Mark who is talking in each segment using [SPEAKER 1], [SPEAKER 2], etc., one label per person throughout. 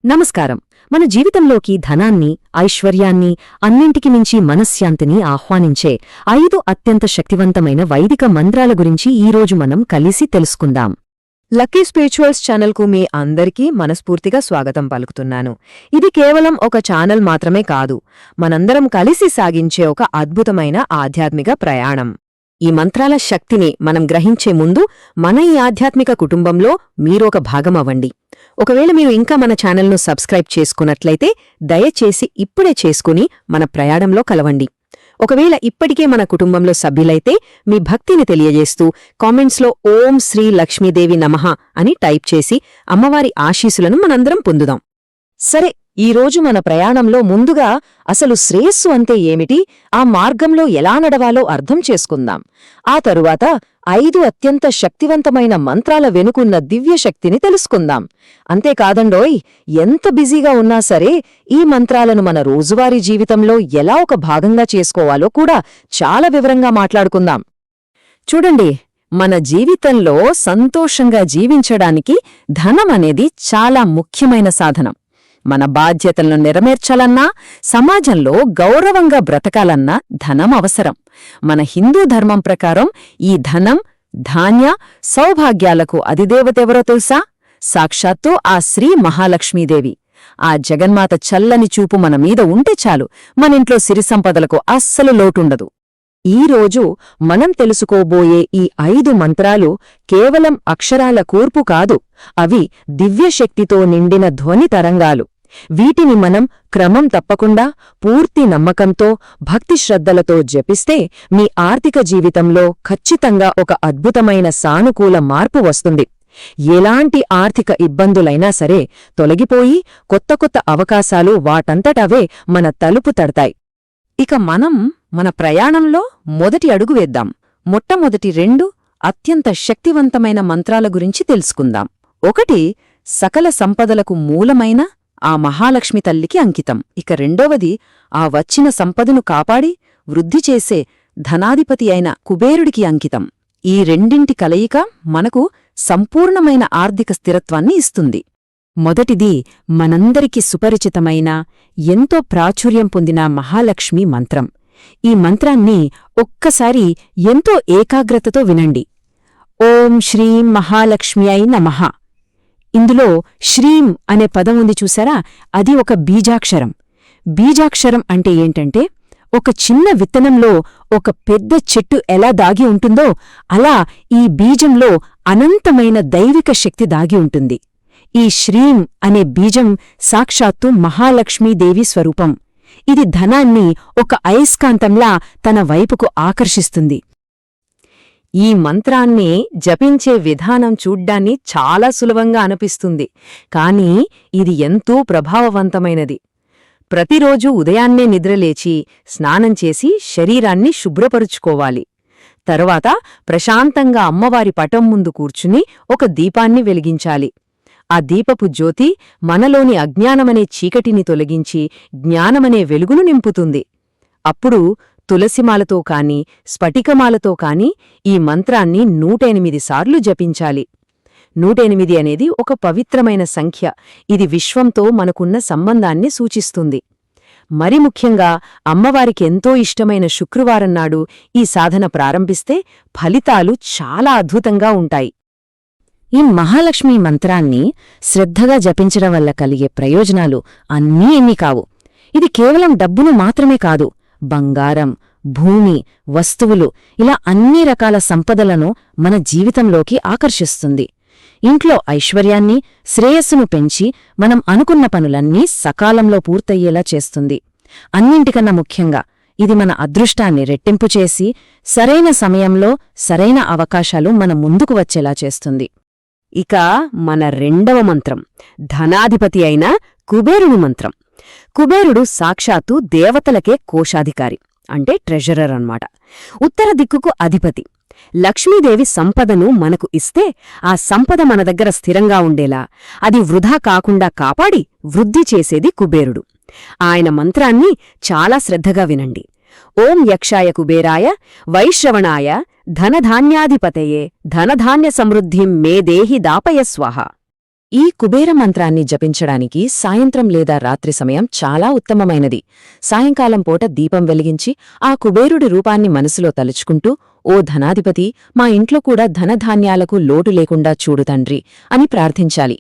[SPEAKER 1] నమస్కారం. మన జీవితంలోకి ధనాన్ని, ఐశ్వర్యాన్ని, అన్నింటికి మించి మనశ్శాంతిని ఆహ్వానించే 5 అత్యంత శక్తివంతమైన వైదిక మంత్రాల గురించి ఈరోజు మనం కలిసి తెలుసుకుందాం. లక్కీ స్పిరిచువల్స్ ఛానల్కు మీ అందరికీ మనస్ఫూర్తిగా స్వాగతం పలుకుతున్నాను. ఇది కేవలం ఒక ఛానల్ మాత్రమే కాదు, మనందరం కలిసి సాగించే ఒక అద్భుతమైన ఆధ్యాత్మిక ప్రయాణం. ఈ మంత్రాల శక్తిని మనం గ్రహించే ముందు మన ఈ ఆధ్యాత్మిక కుటుంబంలో మీరొక భాగమవ్వండి. ఒకవేళ మీరు ఇంకా మన ఛానల్ను సబ్స్క్రైబ్ చేసుకున్నట్లయితే దయచేసి ఇప్పుడే చేసుకుని మన ప్రయాణంలో కలవండి. ఒకవేళ ఇప్పటికే మన కుటుంబంలో సభ్యులైతే మీ భక్తిని తెలియజేస్తూ కామెంట్స్లో ఓం శ్రీ లక్ష్మీదేవి నమః అని టైప్ చేసి అమ్మవారి ఆశీస్సులను మనందరం పొందుదాం. సరే, ఈరోజు మన ప్రయాణంలో ముందుగా అసలు శ్రేయస్సు అంటే ఏమిటి, ఆ మార్గంలో ఎలా నడవాలో అర్థం చేసుకుందాం. ఆ తరువాత 5 అత్యంత శక్తివంతమైన మంత్రాల వెనుకున్న దివ్యశక్తిని తెలుసుకుందాం. అంతేకాదండోయ్, ఎంత బిజీగా ఉన్నా సరే ఈ మంత్రాలను మన రోజువారీ జీవితంలో ఎలా ఒక భాగంగా చేసుకోవాలో కూడా చాలా వివరంగా మాట్లాడుకుందాం. చూడండి, మన జీవితంలో సంతోషంగా జీవించడానికి ధనం అనేది చాలా ముఖ్యమైన సాధనం. మన బాధ్యతలను నెరవేర్చాలన్నా, సమాజంలో గౌరవంగా బ్రతకాలన్నా ధనం అవసరం. మన హిందూ ధర్మం ప్రకారం ఈ ధనం, ధాన్య, సౌభాగ్యాలకు అధిదేవతెవరో తెలుసా? సాక్షాత్తు ఆ శ్రీ మహాలక్ష్మీదేవి. ఆ జగన్మాత చల్లని చూపు మన మీద ఉంటే చాలు, మనింట్లో సిరి సంపదలకు అస్సలు లోటుండదు. ఈరోజు మనం తెలుసుకోబోయే ఈ 5 మంత్రాలు కేవలం అక్షరాల కూర్పు కాదు, అవి దివ్యశక్తితో నిండిన ధ్వని తరంగాలు. వీటిని మనం క్రమం తప్పకుండా, పూర్తి నమ్మకంతో, భక్తి శ్రద్ధలతో జపిస్తే మీ ఆర్థిక జీవితంలో ఖచ్చితంగా ఒక అద్భుతమైన సానుకూల మార్పు వస్తుంది. ఎలాంటి ఆర్థిక ఇబ్బందులైనా సరే తొలగిపోయి కొత్త కొత్త అవకాశాలు వాటంతటవే మన తలుపు తడతాయి. ఇక మనం మన ప్రయాణంలో మొదటి అడుగు వేద్దాం. మొట్టమొదటి 2 అత్యంత శక్తివంతమైన మంత్రాల గురించి తెలుసుకుందాం. 1 సకల సంపదలకు మూలమైన ఆ మహాలక్ష్మి తల్లికి అంకితం. ఇక 2వది ఆ వచ్చిన సంపదను కాపాడి వృద్ధి చేసే ధనాధిపతి అయిన కుబేరుడికి అంకితం. ఈ రెండింటి కలయిక మనకు సంపూర్ణమైన ఆర్థిక స్థిరత్వాన్ని ఇస్తుంది. మొదటిది మనందరికీ సుపరిచితమైన, ఎంతో ప్రాచుర్యం పొందిన మహాలక్ష్మి మంత్రం. ఈ మంత్రాన్ని ఒక్కసారి ఎంతో ఏకాగ్రతతో వినండి. ఓం శ్రీం మహాలక్ష్మ్యై నమః. ఇందులో శ్రీం అనే పదం ఉంది చూసారా, అది ఒక బీజాక్షరం. బీజాక్షరం అంటే ఏంటంటే, ఒక చిన్న విత్తనంలో ఒక పెద్ద చెట్టు ఎలా దాగి ఉంటుందో అలా ఈ బీజంలో అనంతమైన దైవిక శక్తి దాగి ఉంటుంది. ఈ శ్రీం అనే బీజం సాక్షాత్తు మహాలక్ష్మీదేవి స్వరూపం. ఇది ధనాన్ని ఒక అయస్కాంతంలా తన వైపుకు ఆకర్షిస్తుంది. ఈ మంత్రాన్ని జపించే విధానం చూడ్డాన్ని చాలా సులభంగా అనిపిస్తుంది, కానీ ఇది ఎంతో ప్రభావవంతమైనది. ప్రతిరోజూ ఉదయాన్నే నిద్రలేచి స్నానం చేసి శరీరాన్ని శుభ్రపరుచుకోవాలి. తరువాత ప్రశాంతంగా అమ్మవారి పటం ముందు కూర్చుని ఒక దీపాన్ని వెలిగించాలి. ఆ దీపపు జ్యోతి మనలోని అజ్ఞానమనే చీకటిని తొలగించి జ్ఞానమనే వెలుగును నింపుతుంది. అప్పుడు తులసిమాలతో కాని, స్ఫటికమాలతో కాని ఈ మంత్రాన్ని 108 సార్లు జపించాలి. 108 అనేది ఒక పవిత్రమైన సంఖ్య. ఇది విశ్వంతో మనకున్న సంబంధాన్ని సూచిస్తుంది. మరి ముఖ్యంగా అమ్మవారికి ఎంతో ఇష్టమైన శుక్రవారం నాడు ఈ సాధన ప్రారంభిస్తే ఫలితాలు చాలా అద్భుతంగా ఉంటాయి. ఈ మహాలక్ష్మి మంత్రాన్ని శ్రద్ధగా జపించడం వల్ల కలిగే ప్రయోజనాలు అన్నీ ఎన్ని కావు. ఇది కేవలం డబ్బును మాత్రమే కాదు, బంగారం, భూమి, వస్తువులు, ఇలా అన్ని రకాల సంపదలను మన జీవితంలోకి ఆకర్షిస్తుంది. ఇంట్లో ఐశ్వర్యాన్ని, శ్రేయస్సును పెంచి మనం అనుకున్న పనులన్నీ సకాలంలో పూర్తయ్యేలా చేస్తుంది. అన్నింటికన్నా ముఖ్యంగా ఇది మన అదృష్టాన్ని రెట్టింపు చేసి సరైన సమయంలో సరైన అవకాశాలు మన ముందుకు వచ్చేలా చేస్తుంది. ఇక మన 2వ మంత్రం ధనాధిపతి అయిన కుబేరుని మంత్రం. కుబేరుడు సాక్షాత్తు దేవతలకే కోశాధికారి, అంటే ట్రెజరర్ అన్నమాట. ఉత్తర దిక్కుకు అధిపతి. లక్ష్మీదేవి సంపదను మనకు ఇస్తే ఆ సంపద మన దగ్గర స్థిరంగా ఉండేలా, అది వృధా కాకుండా కాపాడి వృద్ధి చేసేది కుబేరుడు. ఆయన మంత్రాన్ని చాలా శ్రద్ధగా వినండి. ఓం యక్షాయ కుబేరాయ వైశ్రవణాయ ధనధాన్యాధిపతయే ధనధాన్య సమృద్ధిం మే దేహి దాపయ స్వాహ. ఈ కుబేర మంత్రాన్ని జపించడానికి సాయంత్రం లేదా రాత్రి సమయం చాలా ఉత్తమమైనది. సాయంకాలం పూట దీపం వెలిగించి ఆ కుబేరుడి రూపాన్ని మనసులో తలుచుకుంటూ, ఓ ధనాధిపతి, మా ఇంట్లో కూడా ధనధాన్యాలకు లోటు లేకుండా చూడు తండ్రి అని ప్రార్థించాలి.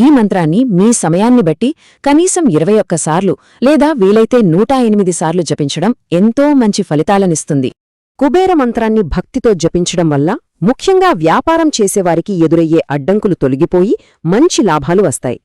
[SPEAKER 1] ఈ మంత్రాన్ని మీ సమయాన్ని బట్టి కనీసం 21 సార్లు లేదా వీలైతే 108 సార్లు జపించడం ఎంతో మంచి ఫలితాలనిస్తుంది. కుబేర మంత్రాన్ని భక్తితో జపించడం వల్ల ముఖ్యంగా వ్యాపారం చేసేవారికి ఎదురయ్యే అడ్డంకులు తొలగిపోయి మంచి లాభాలు వస్తాయి.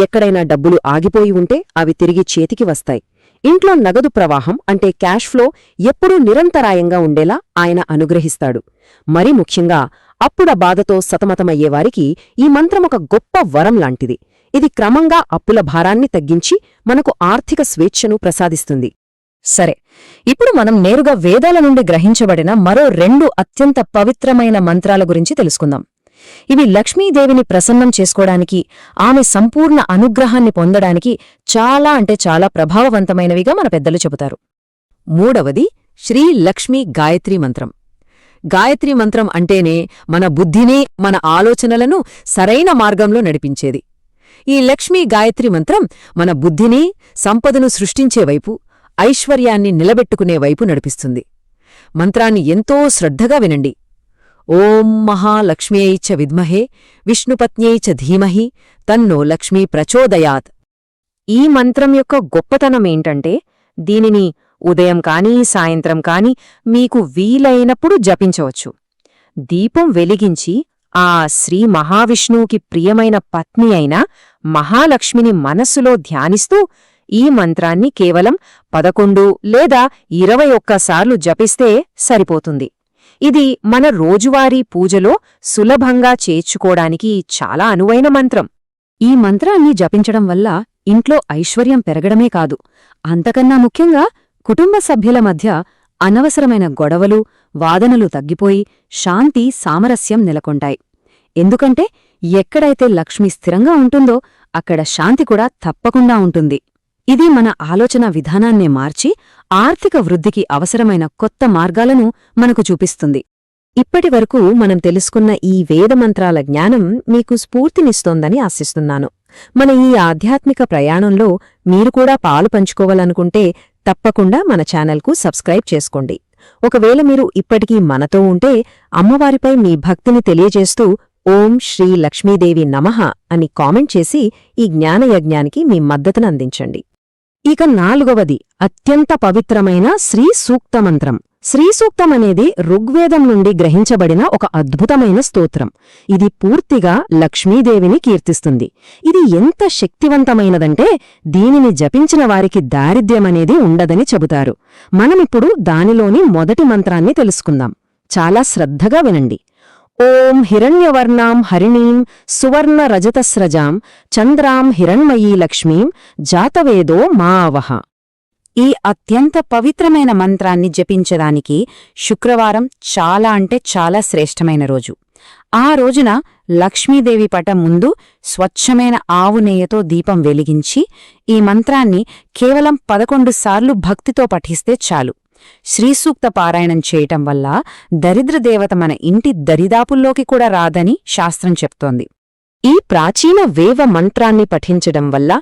[SPEAKER 1] ఎక్కడైనా డబ్బులు ఆగిపోయి ఉంటే అవి తిరిగి చేతికి వస్తాయి. ఇంట్లో నగదు ప్రవాహం అంటే క్యాష్ ఫ్లో ఎప్పుడూ నిరంతరాయంగా ఉండేలా ఆయన అనుగ్రహిస్తాడు. మరీ ముఖ్యంగా అప్పుల బాధతో సతమతమయ్యేవారికి ఈ మంత్రమొక గొప్ప వరం లాంటిది. ఇది క్రమంగా అప్పుల భారాన్ని తగ్గించి మనకు ఆర్థిక స్వేచ్ఛను ప్రసాదిస్తుంది. సరే, ఇప్పుడు మనం నేరుగా వేదాల నుండి గ్రహించబడిన మరో 2 అత్యంత పవిత్రమైన మంత్రాల గురించి తెలుసుకుందాం. ఇవి లక్ష్మీదేవిని ప్రసన్నం చేసుకోవడానికి, ఆమె సంపూర్ణ అనుగ్రహాన్ని పొందడానికి చాలా ప్రభావవంతమైనవిగా మన పెద్దలు చెబుతారు. మూడవది శ్రీ లక్ష్మీ గాయత్రీ మంత్రం. గాయత్రీ మంత్రం అంటేనే మన బుద్ధిని, మన ఆలోచనలను సరైన మార్గంలో నడిపించేది. ఈ లక్ష్మీ గాయత్రీ మంత్రం మన బుద్ధిని, సంపదను సృష్టించే వైపు, ఐశ్వర్యాన్ని నిలబెట్టుకునే వైపు నడిపిస్తుంది. మంత్రాన్ని ఎంతో శ్రద్ధగా వినండి. ఓం మహాలక్ష్మ్యై చ విద్మహే విష్ణుపత్న్యై చ ధీమహి తన్నో లక్ష్మీ ప్రచోదయాత్. ఈ మంత్రం యొక్క గొప్పతనమేంటంటే, దీనిని ఉదయం కానీ సాయంత్రం కానీ మీకు వీలైనప్పుడు జపించవచ్చు. దీపం వెలిగించి ఆ శ్రీ మహావిష్ణువుకి ప్రియమైన పత్ని అయిన మహాలక్ష్మిని మనస్సులో ధ్యానిస్తూ ఈ మంత్రాన్ని కేవలం 11 లేదా 21 సార్లు జపిస్తే సరిపోతుంది. ఇది మన రోజువారీ పూజలో సులభంగా చేర్చుకోవడానికి చాలా అనువైన మంత్రం. ఈ మంత్రాన్ని జపించడం వల్ల ఇంట్లో ఐశ్వర్యం పెరగడమే కాదు, అంతకన్నా ముఖ్యంగా కుటుంబ సభ్యుల మధ్య అనవసరమైన గొడవలు, వాదనలు తగ్గిపోయి శాంతి, సామరస్యం నెలకొంటాయి. ఎందుకంటే ఎక్కడైతే లక్ష్మి స్థిరంగా ఉంటుందో అక్కడ శాంతి కూడా తప్పకుండా ఉంటుంది. ఇది మన ఆలోచన విధానాన్నే మార్చి ఆర్థిక వృద్ధికి అవసరమైన కొత్త మార్గాలను మనకు చూపిస్తుంది. ఇప్పటివరకు మనం తెలుసుకున్న ఈ వేదమంత్రాల జ్ఞానం మీకు స్ఫూర్తినిస్తోందని ఆశిస్తున్నాను. మన ఈ ఆధ్యాత్మిక ప్రయాణంలో మీరు కూడా పాలు పంచుకోవాలనుకుంటే తప్పకుండా మన ఛానల్కు సబ్స్క్రైబ్ చేసుకోండి. ఒకవేళ మీరు ఇప్పటికీ మనతో ఉంటే అమ్మవారిపై మీ భక్తిని తెలియజేస్తూ ఓం శ్రీ లక్ష్మీదేవి నమః అని కామెంట్ చేసి ఈ జ్ఞానయజ్ఞానికి మీ మద్దతును అందించండి. ఇక 4వది అత్యంత పవిత్రమైన శ్రీ సూక్త మంత్రం. శ్రీ సూక్తమనేది ఋగ్వేదం నుండి గ్రహించబడిన ఒక అద్భుతమైన స్తోత్రం. ఇది పూర్తిగా లక్ష్మీదేవిని కీర్తిస్తుంది. ఇది ఎంత శక్తివంతమైనదంటే దీనిని జపించిన వారికి దారిద్ర్యమనేది ఉండదని చెబుతారు. మనమిప్పుడు దానిలోని మొదటి మంత్రాన్ని తెలుసుకుందాం. చాలా శ్రద్ధగా వినండి. ఓం హిరణ్యవర్ణాం హరిణీం సువర్ణ రజతస్రజాం చంద్రాం హిరణ్మయీ లక్ష్మీం జాతవేదో మావహ. ఈ అత్యంత పవిత్రమైన మంత్రాన్ని జపించడానికి శుక్రవారం చాలా శ్రేష్టమైన రోజు. ఆ రోజున లక్ష్మీదేవి పటం ముందు స్వచ్ఛమైన ఆవు నెయ్యతో దీపం వెలిగించి ఈ మంత్రాన్ని కేవలం 11 సార్లు భక్తితో పఠిస్తే చాలు. శ్రీసూక్త పారాయణం చేయటం వల్ల దరిద్రదేవత మన ఇంటి దరిదాపుల్లోకి కూడా రాదని శాస్త్రం చెప్తోంది. ఈ ప్రాచీన వేవ మంత్రాన్ని పఠించడం వల్ల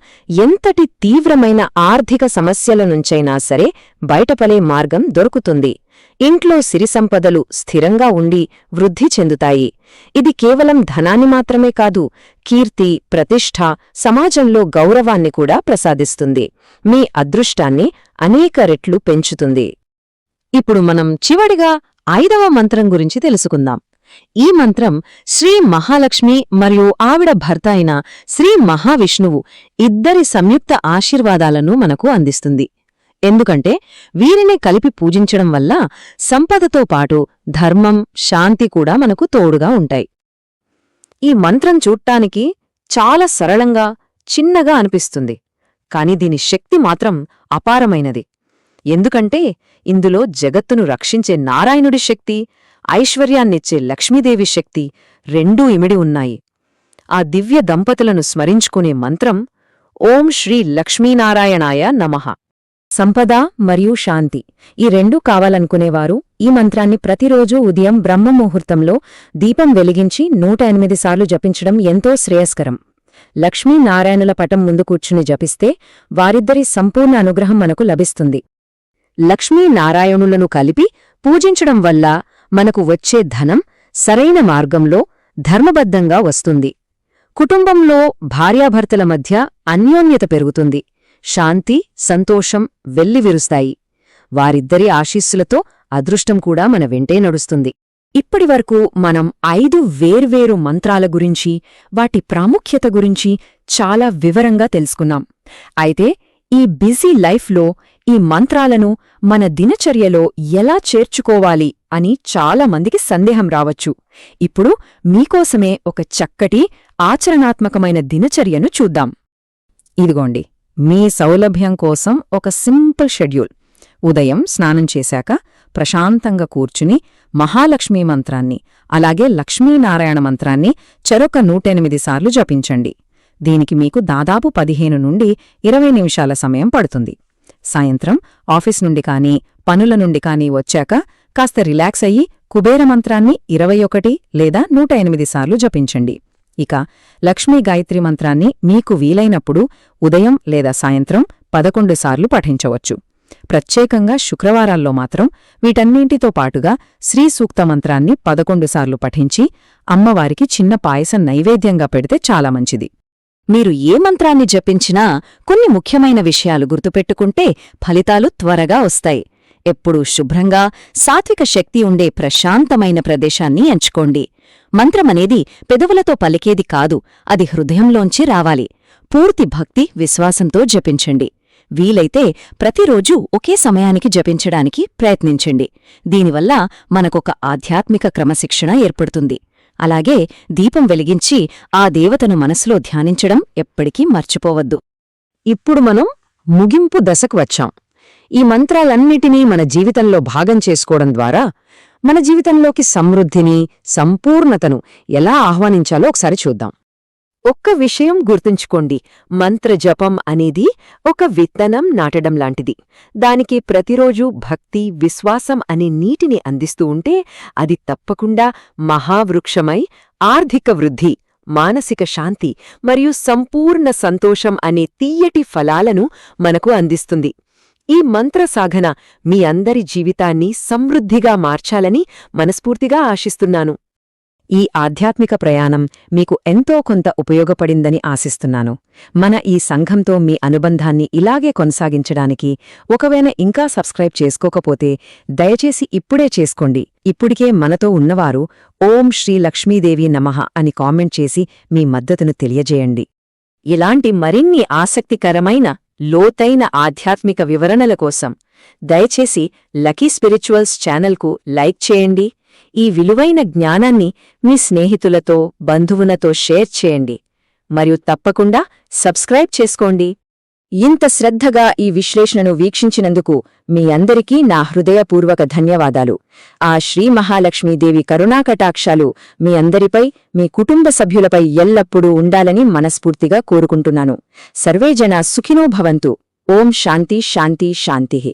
[SPEAKER 1] ఎంతటి తీవ్రమైన ఆర్థిక సమస్యల నుంచైనా సరే బయటపడే మార్గం దొరుకుతుంది. ఇంట్లో సిరిసంపదలు స్థిరంగా ఉండి వృద్ధి చెందుతాయి. ఇది కేవలం ధనాన్ని మాత్రమే కాదు, కీర్తి, ప్రతిష్ఠ, సమాజంలో గౌరవాన్ని కూడా ప్రసాదిస్తుంది. మీ అదృష్టాన్ని అనేక రెట్లు పెంచుతుంది. ఇప్పుడు మనం చివడిగా 5వ మంత్రం గురించి తెలుసుకుందాం. ఈ మంత్రం శ్రీ మహాలక్ష్మి మరియు ఆవిడ భర్త అయిన శ్రీ మహావిష్ణువు ఇద్దరి సంయుక్త ఆశీర్వాదాలను మనకు అందిస్తుంది. ఎందుకంటే వీరిని కలిపి పూజించడం వల్ల సంపదతో పాటు ధర్మం, శాంతి కూడా మనకు తోడుగా ఉంటాయి. ఈ మంత్రం చూడ్డానికి చాలా సరళంగా, చిన్నగా అనిపిస్తుంది. కాని దీని శక్తి మాత్రం అపారమైనది. ఎందుకంటే ఇందులో జగత్తును రక్షించే నారాయణుడి శక్తి, ఐశ్వర్యాన్నిచ్చే లక్ష్మీదేవి శక్తి రెండూ ఇమిడి ఉన్నాయి. ఆ దివ్య దంపతులను స్మరించుకునే మంత్రం ఓం శ్రీ లక్ష్మీనారాయణాయ నమః. సంపద మరియు శాంతి ఈ రెండూ కావాలనుకునేవారు ఈ మంత్రాన్ని ప్రతిరోజూ ఉదయం బ్రహ్మముహూర్తంలో దీపం వెలిగించి 108 సార్లు జపించడం ఎంతో శ్రేయస్కరం. లక్ష్మీనారాయణుల పటం ముందు కూర్చుని జపిస్తే వారిద్దరి సంపూర్ణ అనుగ్రహం మనకు లభిస్తుంది. లక్ష్మీనారాయణులను కలిపి పూజించడం వల్ల మనకు వచ్చే ధనం సరైన మార్గంలో ధర్మబద్ధంగా వస్తుంది. కుటుంబంలో భార్యాభర్తల మధ్య అన్యోన్యత పెరుగుతుంది. శాంతి, సంతోషం వెల్లివిరుస్తాయి. వారిద్దరి ఆశీస్సులతో అదృష్టం కూడా మన వెంటే నడుస్తుంది. ఇప్పటివరకు మనం 5 వేర్వేరు మంత్రాల గురించి, వాటి ప్రాముఖ్యత గురించి చాలా వివరంగా తెలుసుకున్నాం. అయితే ఈ బిజీ లైఫ్లో ఈ మంత్రాలను మన దినచర్యలో ఎలా చేర్చుకోవాలి అని చాలామందికి సందేహం రావచ్చు. ఇప్పుడు మీకోసమే ఒక చక్కటి ఆచరణాత్మకమైన దినచర్యను చూద్దాం. ఇదిగోండి, మీ సౌలభ్యం కోసం ఒక సింపుల్ షెడ్యూల్. ఉదయం స్నానం చేశాక ప్రశాంతంగా కూర్చుని మహాలక్ష్మీ మంత్రాన్ని, అలాగే లక్ష్మీనారాయణ మంత్రాన్ని చెరొక 108 సార్లు జపించండి. దీనికి మీకు దాదాపు 15 నుండి 20 నిమిషాల సమయం పడుతుంది. సాయంత్రం ఆఫీస్ నుండి కానీ, పనుల నుండి కానీ వచ్చాక కాస్త రిలాక్స్ అయ్యి కుబేర మంత్రాన్ని 21 లేదా 108 సార్లు జపించండి. ఇక లక్ష్మీ గాయత్రి మంత్రాన్ని మీకు వీలైనప్పుడు ఉదయం లేదా సాయంత్రం 11 సార్లు పఠించవచ్చు. ప్రత్యేకంగా శుక్రవారాల్లో మాత్రం వీటన్నింటితో పాటుగా శ్రీ సూక్త మంత్రాన్ని 11 సార్లు పఠించి అమ్మవారికి చిన్న పాయసం నైవేద్యంగా పెడితే చాలా మంచిది. మీరు ఏ మంత్రాన్ని జపించినా కొన్ని ముఖ్యమైన విషయాలు గుర్తుపెట్టుకుంటే ఫలితాలు త్వరగా వస్తాయి. ఎప్పుడూ శుభ్రంగా, సాత్విక శక్తి ఉండే ప్రశాంతమైన ప్రదేశాన్ని ఎంచుకోండి. మంత్రమనేది పెదవులతో పలికేది కాదు, అది హృదయంలోంచి రావాలి. పూర్తి భక్తి, విశ్వాసంతో జపించండి. వీలైతే ప్రతిరోజూ ఒకే సమయానికి జపించడానికి ప్రయత్నించండి. దీనివల్ల మనకొక ఆధ్యాత్మిక క్రమశిక్షణ ఏర్పడుతుంది. అలాగే దీపం వెలిగించి ఆ దేవతను మనసులో ధ్యానించడం ఎప్పటికీ మర్చిపోవద్దు. ఇప్పుడు మనం ముగింపు దశకు వచ్చాం. ఈ మంత్రాలన్నిటినీ మన జీవితంలో భాగం చేసుకోవడం ద్వారా మన జీవితంలోకి సమృద్ధిని, సంపూర్ణతను ఎలా ఆహ్వానించాలో ఒకసారి చూద్దాం. ఒక్క విషయం గుర్తుంచుకోండి, మంత్రజపం అనేది ఒక విత్తనం నాటడం లాంటిది. దానికి ప్రతిరోజూ భక్తి, విశ్వాసం అనే నీటిని అందిస్తూ ఉంటే అది తప్పకుండా మహావృక్షమై ఆర్థిక వృద్ధి, మానసిక శాంతి మరియు సంపూర్ణ సంతోషం అనే తీయటి ఫలాలను మనకు అందిస్తుంది. ఈ మంత్ర సాధన మీ అందరి జీవితాన్ని సమృద్ధిగా మార్చాలని మనస్ఫూర్తిగా ఆశిస్తున్నాను. ఈ ఆధ్యాత్మిక ప్రయాణం మీకు ఎంతో కొంత ఉపయోగపడిందని ఆశిస్తున్నాను. మన ఈ సంఘంతో మీ అనుబంధాన్ని ఇలాగే కొనసాగించడానికి ఒకవేళ ఇంకా సబ్స్క్రైబ్ చేసుకోకపోతే దయచేసి ఇప్పుడే చేసుకోండి. ఇప్పుడికే మనతో ఉన్నవారు ఓం శ్రీ లక్ష్మీదేవి నమః అని కామెంట్ చేసి మీ మద్దతును తెలియజేయండి. ఇలాంటి మరిన్ని ఆసక్తికరమైన, లోతైన ఆధ్యాత్మిక వివరణల కోసం దయచేసి లకీ స్పిరిచువల్స్ ఛానల్కు లైక్ చేయండి. ఈ విలువైన జ్ఞానాన్ని మీ స్నేహితులతో, బంధువులతో షేర్ చేయండి. మరియు తప్పకుండా సబ్స్క్రైబ్ చేసుకోండి. ఇంత శ్రద్ధగా ఈ విశ్లేషణను వీక్షించినందుకు మీ అందరికీ నా హృదయపూర్వక ధన్యవాదాలు. ఆ శ్రీ మహాలక్ష్మీదేవి కరుణాకటాక్షాలు మీ అందరిపై, మీ కుటుంబ సభ్యులపై ఎల్లప్పుడూ ఉండాలని మనస్ఫూర్తిగా కోరుకుంటున్నాను. సర్వే జనా సుఖినో భవంతు. ఓం శాంతి శాంతి శాంతిః.